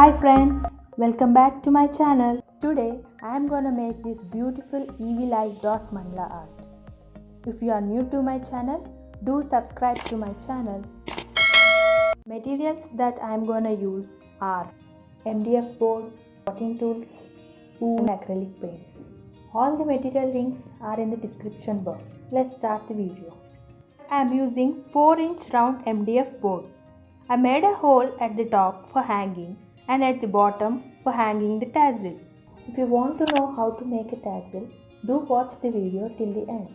Hi friends, welcome back to my channel. Today I am gonna make this beautiful EvilEye dot mandala art. If you are new to my channel, do subscribe to my channel. Materials that I am gonna use are MDF board, dotting tools, wool and acrylic paints. All the material links are in the description box. Let's start the video. I am using 4-inch round MDF board. I made a hole at the top for hanging and at the bottom for hanging the tassel. If you want to know how to make a tassel, do watch the video till the end.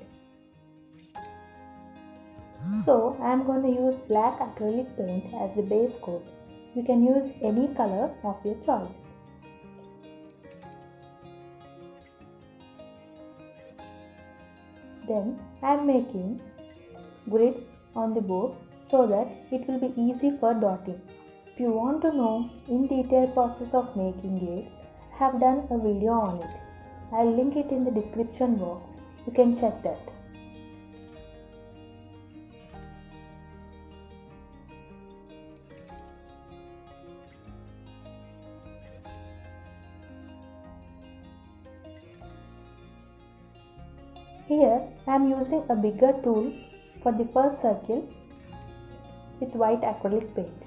So I am going to use black acrylic paint as the base coat. You can use any color of your choice. Then I am making grids on the board so that it will be easy for dotting. If you want to know in detail process of making grids, I have done a video on it. I'll link it in the description box. You can check that. Here I am using a bigger tool for the first circle with white acrylic paint.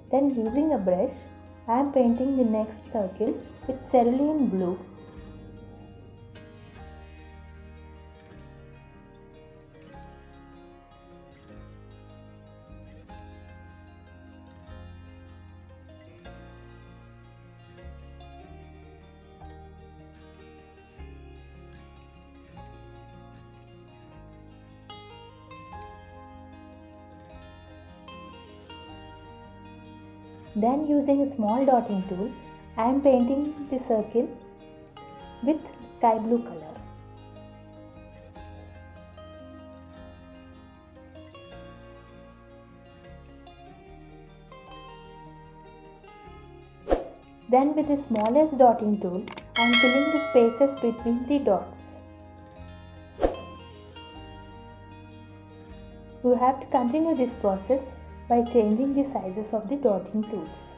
Then using a brush, I am painting the next circle with cerulean blue. Then using a small dotting tool, I am painting the circle with sky blue color. Then with the smallest dotting tool, I am filling the spaces between the dots. You have to continue this process by changing the sizes of the dotting tools.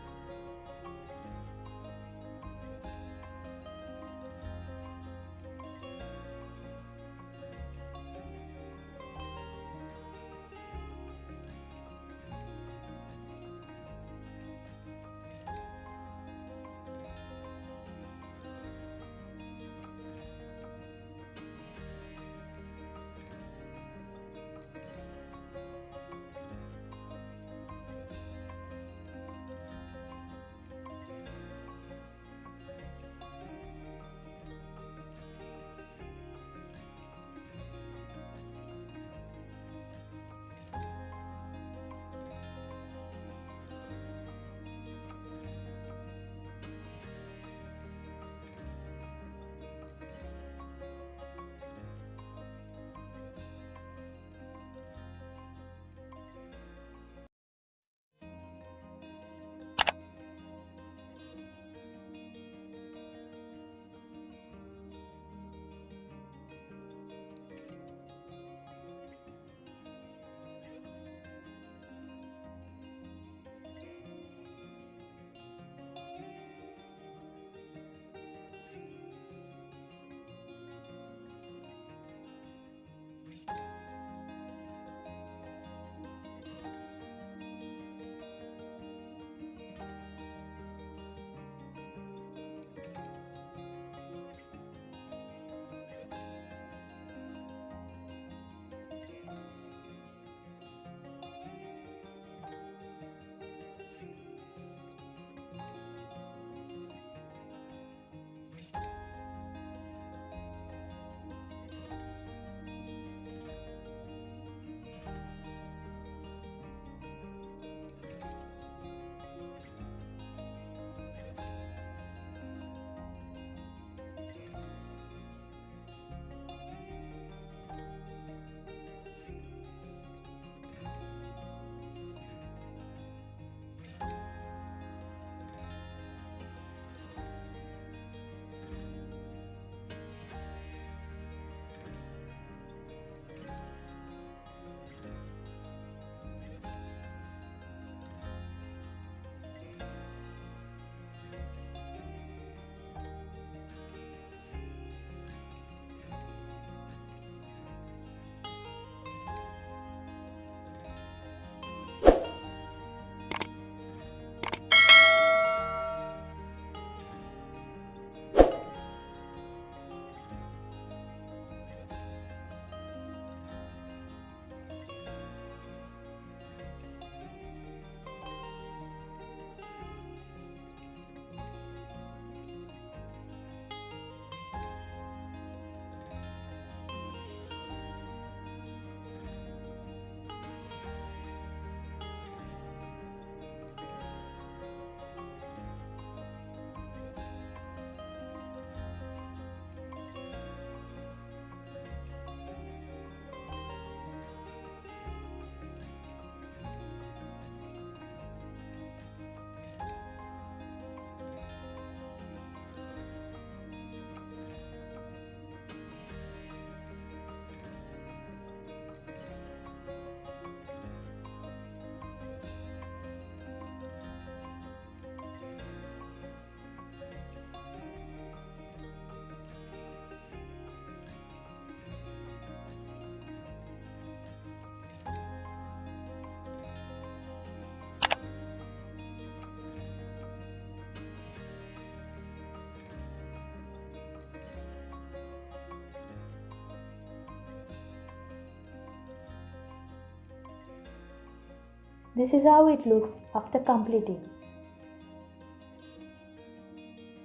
This is how it looks after completing.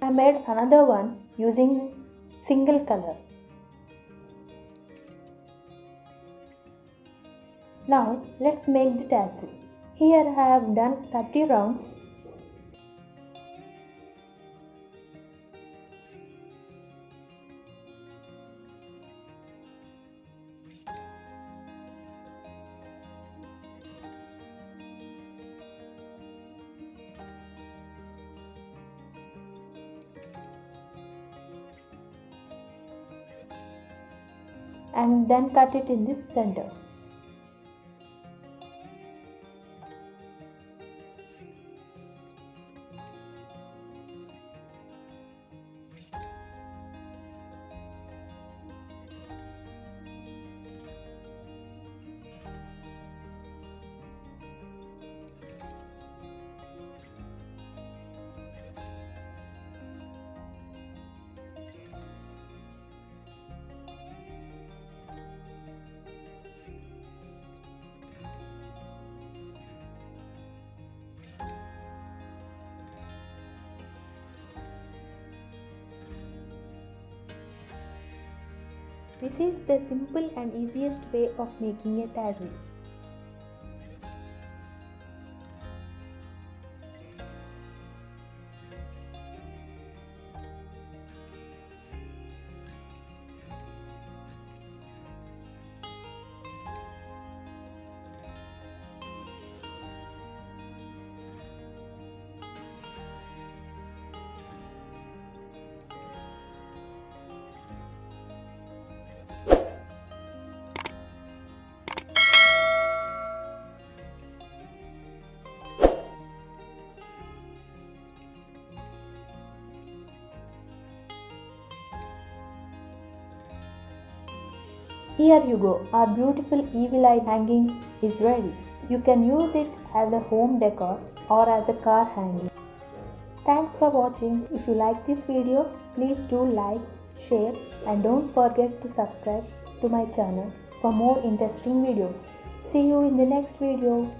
I made another one using single color. Now let's make the tassel. Here I have done 30 rounds. And then cut it in this center. This is the simple and easiest way of making a tassel. Here you go, our beautiful EvilEye hanging is ready. You can use it as a home decor or as a car hanging. Thanks for watching. If you like this video, please do like, share and don't forget to subscribe to my channel for more interesting videos. See you in the next video.